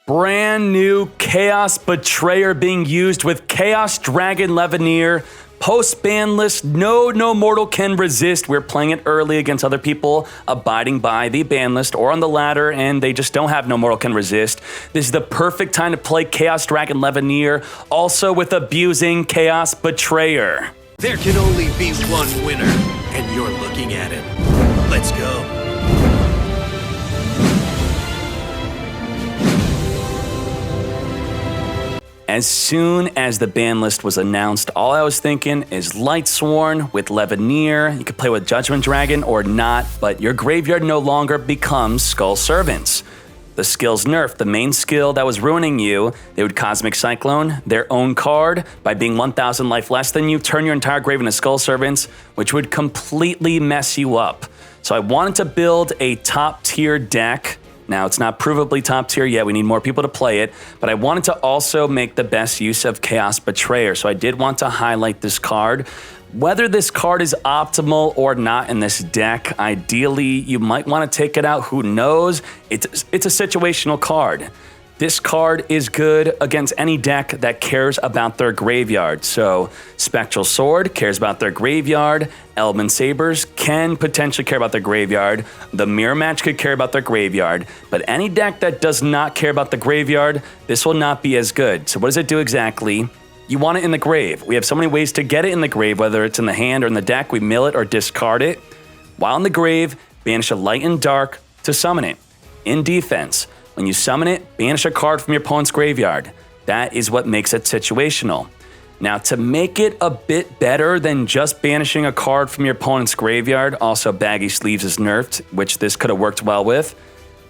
Brand new Chaos Betrayer being used with Chaos Dragon Levineer. Post-ban list, no mortal can resist. We're playing it early against other people abiding by the ban list or on the ladder, and they just don't have no mortal can resist. This is the perfect time to play Chaos Dragon Levineer, also with abusing Chaos Betrayer. There can only be one winner, and you're looking at him. Let's go. As soon as the ban list was announced, all I was thinking is Lightsworn with Levineer. You could play with Judgment Dragon or not, but your graveyard no longer becomes Skull Servants. The skill's nerfed. The main skill that was ruining you, they would Cosmic Cyclone, their own card, by being 1,000 life less than you, turn your entire grave into Skull Servants, which would completely mess you up. So I wanted to build a top tier deck. Now, it's not provably top tier yet, we need more people to play it, but I wanted to also make the best use of Chaos Betrayer, so I did want to highlight this card. Whether this card is optimal or not in this deck, ideally, you might want to take it out, who knows? It's a situational card. This card is good against any deck that cares about their graveyard. So Spectral Sword cares about their graveyard. Elven Sabers can potentially care about their graveyard. The Mirror Match could care about their graveyard. But any deck that does not care about the graveyard, this will not be as good. So what does it do exactly? You want it in the grave. We have so many ways to get it in the grave, whether it's in the hand or in the deck. We mill it or discard it. While in the grave, banish a light and dark to summon it. In defense, when you summon it, banish a card from your opponent's graveyard. That is what makes it situational. Now, to make it a bit better than just banishing a card from your opponent's graveyard, also Baggy Sleeves is nerfed, which this could have worked well with,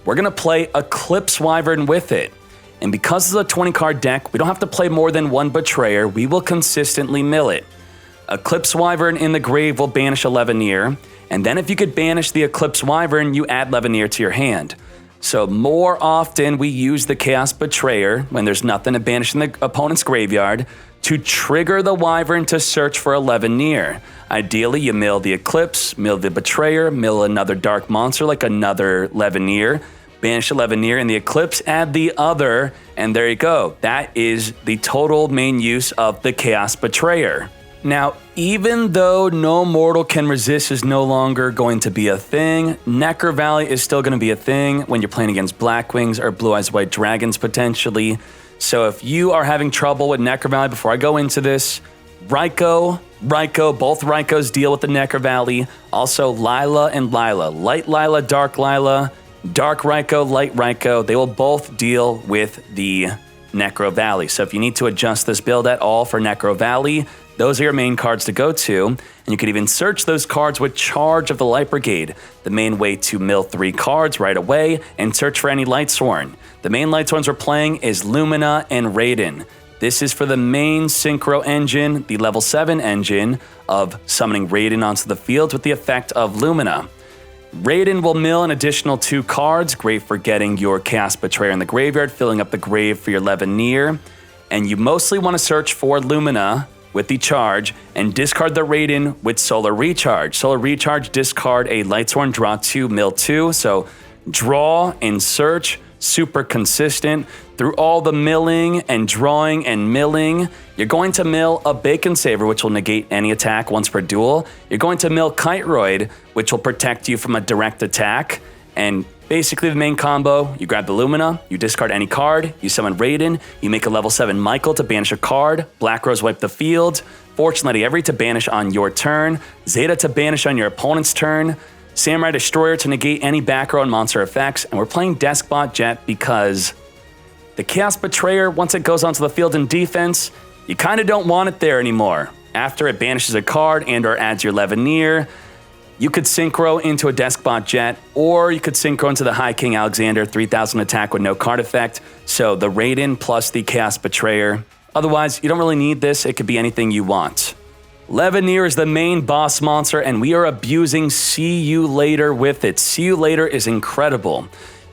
we're going to play Eclipse Wyvern with it. And because it's a 20-card deck, we don't have to play more than one Betrayer. We will consistently mill it. Eclipse Wyvern in the grave will banish a Levineer, and then if you could banish the Eclipse Wyvern, you add Levineer to your hand. So more often we use the Chaos Betrayer when there's nothing to banish in the opponent's graveyard to trigger the Wyvern to search for a Levineer. Ideally, you mill the Eclipse, mill the Betrayer, mill another dark monster like another Levineer, banish a Levineer in the Eclipse, add the other, and there you go. That is the total main use of the Chaos Betrayer. Now, even though no mortal can resist is no longer going to be a thing, Necro Valley is still going to be a thing when you're playing against Blackwings or Blue Eyes White Dragons potentially. So if you are having trouble with Necro Valley, before I go into this, Ryko, both Rykos deal with the Necro Valley. Also Lila and Lila, Light Lila, Dark Lila, Dark Ryko, Light Ryko, they will both deal with the Necro Valley. So if you need to adjust this build at all for Necro Valley, those are your main cards to go to, and you can even search those cards with Charge of the Light Brigade, the main way to mill 3 cards right away and search for any Lightsworn. The main Lightsworns we're playing is Lumina and Raiden. This is for the main Synchro engine, the level 7 engine of summoning Raiden onto the field with the effect of Lumina. Raiden will mill an additional 2 cards, great for getting your Chaos Betrayer in the graveyard, filling up the grave for your Levineer, and you mostly want to search for Lumina with the charge, and discard the Raiden with Solar Recharge. Solar Recharge, discard a Lightsworn, draw 2, mill 2. So draw and search, super consistent. Through all the milling and drawing and milling, you're going to mill a Bacon Saver, which will negate any attack once per duel. You're going to mill Kiteroid, which will protect you from a direct attack. And basically the main combo, you grab the Lumina, you discard any card, you summon Raiden, you make a level 7 Michael to banish a card, Black Rose wipe the field, Fortune Lady Every to banish on your turn, Zeta to banish on your opponent's turn, Samurai Destroyer to negate any back row and monster effects, and we're playing Deskbot Jet because the Chaos Betrayer, once it goes onto the field in defense, you kind of don't want it there anymore. After it banishes a card and or adds your Levineer, you could Synchro into a Deskbot Jet, or you could Synchro into the High King Alexander, 3000 attack with no card effect. So the Raiden plus the Chaos Betrayer. Otherwise, you don't really need this. It could be anything you want. Levineer is the main boss monster, and we are abusing See You Later with it. See You Later is incredible.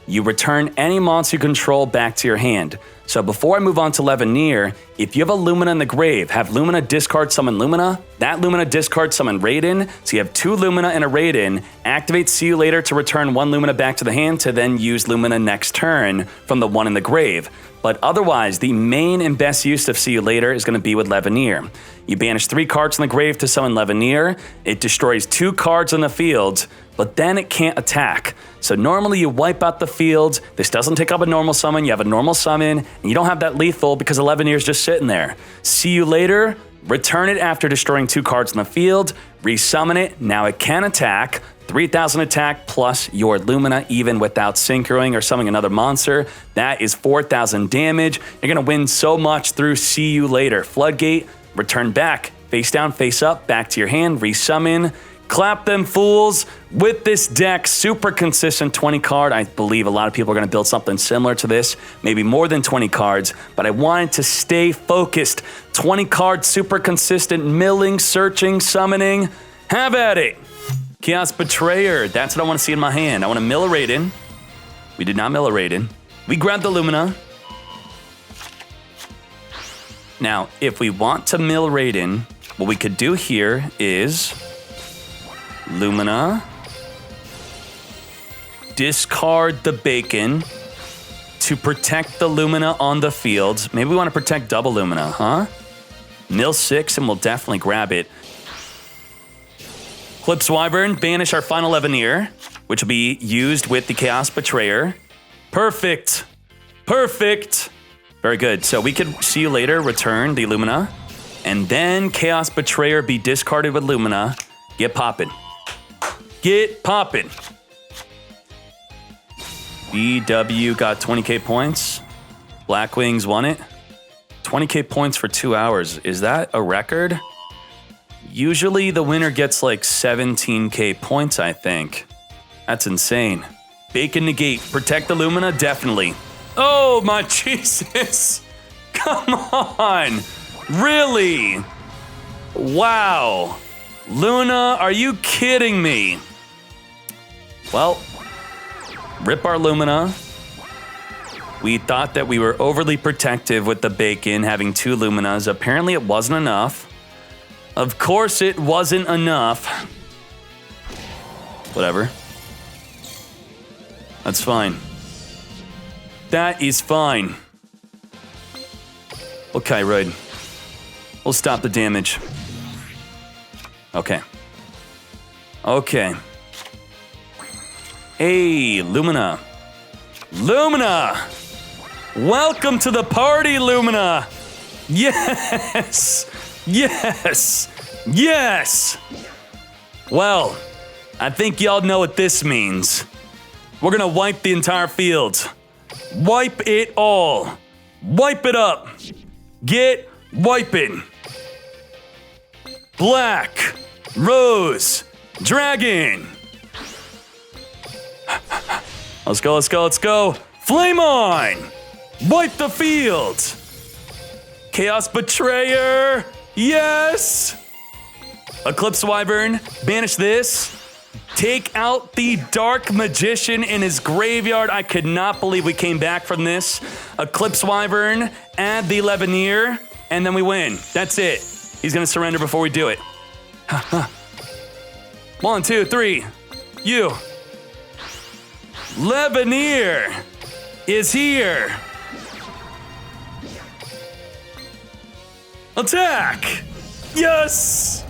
You return any monster you control back to your hand. So before I move on to Leveneer, if you have a Lumina in the grave, have Lumina discard summon Lumina, that Lumina discard summon Raiden, so you have 2 Lumina and a Raiden, activate See You Later to return 1 Lumina back to the hand to then use Lumina next turn from the one in the grave. But otherwise, the main and best use of See You Later is going to be with Leveneer. You banish 3 cards in the grave to summon Leveneer, it destroys 2 cards in the field, but then it can't attack. So normally you wipe out the field, this doesn't take up a normal summon, you have a normal summon, and you don't have that lethal because Leveneer is just sitting there. See You Later, return it after destroying 2 cards in the field, resummon it, now it can attack, 3,000 attack plus your Lumina even without synchroing or summoning another monster. That is 4,000 damage. You're gonna win so much through See You Later. Floodgate, return back, face down, face up, back to your hand, resummon. Clap them fools. With this deck, super consistent 20 card. I believe a lot of people are going to build something similar to this, maybe more than 20 cards, but I wanted to stay focused. 20 card, super consistent, milling, searching, summoning. Have at it. Chaos Betrayer, that's what I want to see in my hand. I want to mill a Raiden. We did not mill a Raiden. We grabbed the Lumina. Now, if we want to mill Raiden, what we could do here is Lumina, discard the Bacon to protect the Lumina on the field. Maybe we want to protect double Lumina, huh? Mill 6 and we'll definitely grab it. Eclipse Wyvern, banish our final Leveneer, which will be used with the Chaos Betrayer. Perfect. Perfect. Very good. So we could See You Later, return the Lumina, and then Chaos Betrayer be discarded with Lumina. Get poppin'. Get poppin'. BW got 20k points. Blackwings won it. 20k points for 2 hours. Is that a record? Usually the winner gets like 17k points, I think. That's insane. Bacon negate. Protect the Lumina? Definitely. Oh my Jesus. Come on. Really? Wow. Luna, are you kidding me? Well, rip our Lumina. We thought that we were overly protective with the Bacon, having 2 Luminas. Apparently it wasn't enough. Of course it wasn't enough. Whatever. That's fine. That is fine. Okay, right. We'll stop the damage. Okay. Okay. Hey, Lumina. Lumina! Welcome to the party, Lumina! Yes! Yes! Yes! Well, I think y'all know what this means. We're gonna wipe the entire field. Wipe it all. Wipe it up. Get wiping. Black, Rose, Dragon. Let's go, let's go, let's go. Flame on! Wipe the field! Chaos Betrayer! Yes! Eclipse Wyvern, banish this. Take out the Dark Magician in his graveyard. I could not believe we came back from this. Eclipse Wyvern, add the Leveneer, and then we win. That's it. He's gonna surrender before we do it. 1, 2, 3. You. Leveneer is here. Attack! Yes!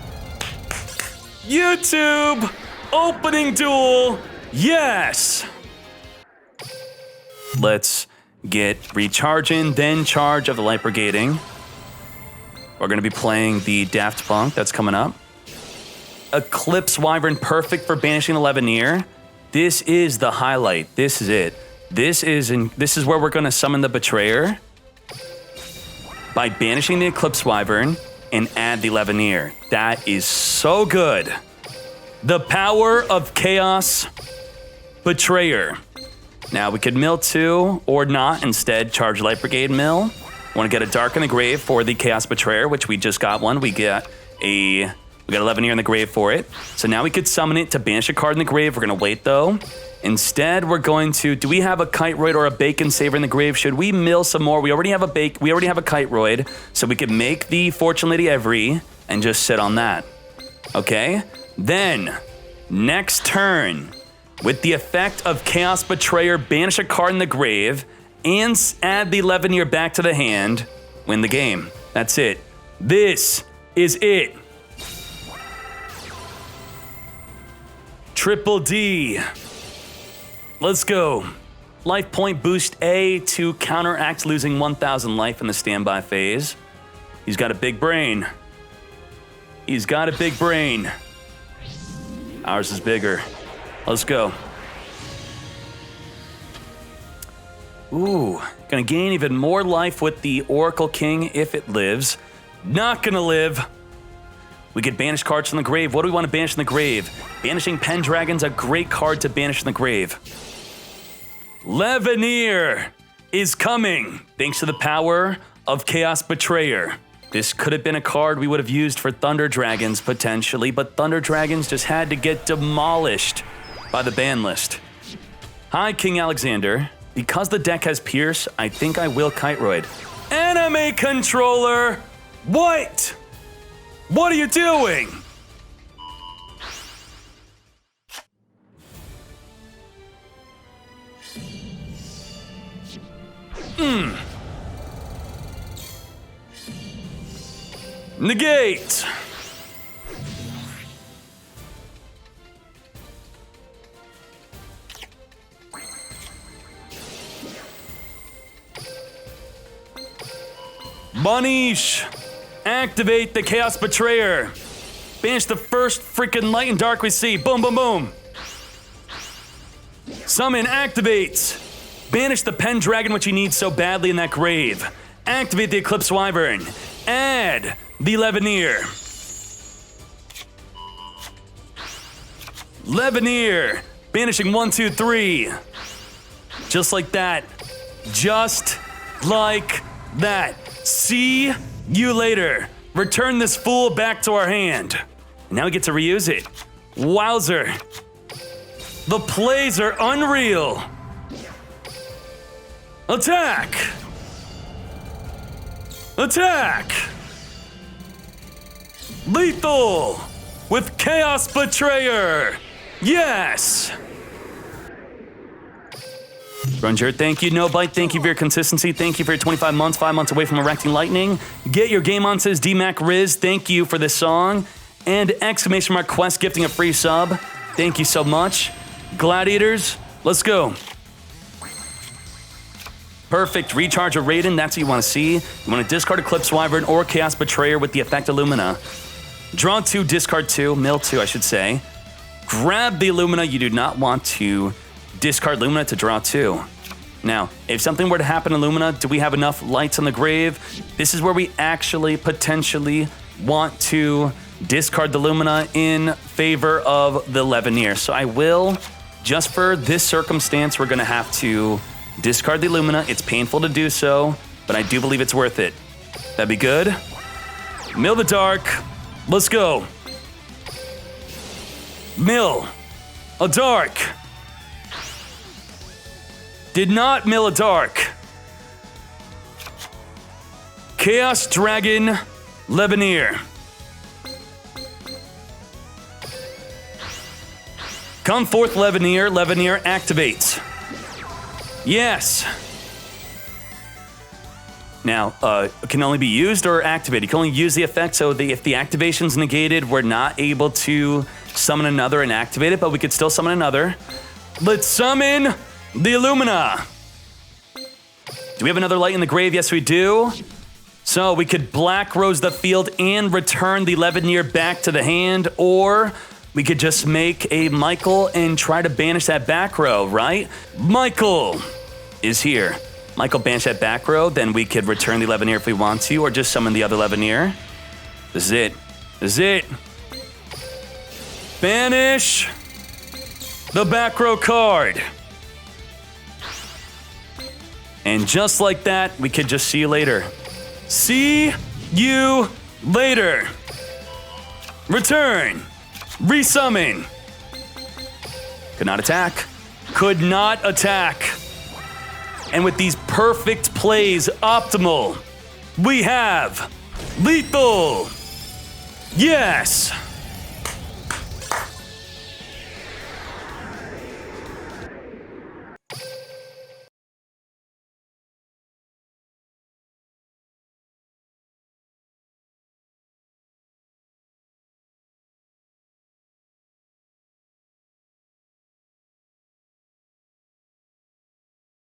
YouTube opening duel. Yes! Let's get recharging, then charge of the Light Brigading. We're gonna be playing the Daft Punk that's coming up. Eclipse Wyvern, perfect for banishing the Leveneer. This is the highlight. This is it. This is where we're gonna summon the Betrayer by banishing the Eclipse Wyvern and add the Leveneer. That is so good. The power of Chaos Betrayer. Now we could mill 2 or not. Instead, charge Light Brigade mill. Want to get a Dark in the Grave for the Chaos Betrayer, which we just got one. We get a We got 11 here in the grave for it. So now we could summon it to banish a card in the grave. We're going to wait, though. Instead, we're going to... Do we have a Kiteroid or a Bacon Saver in the grave? Should we mill some more? We already have a Kiteroid, so we could make the Fortune Lady Every and just sit on that. Okay? Then, next turn, with the effect of Chaos Betrayer, banish a card in the grave and add the 11-year back to the hand, win the game. That's it. This is it. Triple D. Let's go. Life point boost A to counteract losing 1,000 life in the standby phase. He's got a big brain. He's got a big brain. Ours is bigger. Let's go. Ooh, gonna gain even more life with the Oracle King if it lives. Not gonna live. We get banish cards from the grave. What do we want to banish in the grave? Banishing Pendragon's a great card to banish in the grave. Leveneer is coming, thanks to the power of Chaos Betrayer. This could have been a card we would have used for Thunder Dragons, potentially, but Thunder Dragons just had to get demolished by the ban list. Hi, King Alexander. Because the deck has Pierce, I think I will Kiteroid. Anime Controller! What? What are you doing? Negate. Banish. Activate the Chaos Betrayer. Banish the first freaking light and dark we see. Boom, boom, boom. Summon activates. Banish the Pendragon, which he needs so badly in that grave. Activate the Eclipse Wyvern. Add the Leveneer. Leveneer. Banishing 1, 2, 3. Just like that. Just like that. See you later. Return this fool back to our hand. Now we get to reuse it. Wowzer. The plays are unreal. Attack. Attack. Lethal with Chaos Betrayer. Yes. Ranger, thank you. No Bite, thank you for your consistency. Thank you for your 25 months, 5 months away from erecting lightning. Get your game on, says DMAC Riz. Thank you for this song. And exclamation mark Quest gifting a free sub. Thank you so much. Gladiators, let's go. Perfect. Recharge a Raiden, that's what you want to see. You want to discard Eclipse Wyvern or Chaos Betrayer with the effect Illumina. Draw 2, discard 2, mill 2, I should say. Grab the Illumina. You do not want to discard Illumina to draw 2. Now, if something were to happen to Illumina, do we have enough lights on the grave? This is where we actually potentially want to discard the Illumina in favor of the Leveneer. So I will, just for this circumstance, we're going to have to discard the Illumina. It's painful to do so, but I do believe it's worth it. That'd be good. Mill the Dark. Let's go. Mill a Dark. Did not mill a Dark. Chaos Dragon Leveneer. Come forth, Leveneer. Leveneer activates. Yes. Now, it can only be used or activated. You can only use the effect, so if the activation's negated, we're not able to summon another and activate it, but we could still summon another. Let's summon the Illumina. Do we have another light in the grave? Yes, we do. So we could Black Rose the field and return the Leveneer back to the hand, or we could just make a Michael and try to banish that back row, right? Michael is here. Michael banish that back row, then we could return the Leveneer if we want to, or just summon the other Leveneer. This is it. This is it. Banish the back row card. And just like that, we could just see you later. See you later. Return. Resummon. Could not attack. Could not attack. And with these perfect plays optimal, we have lethal. Yes.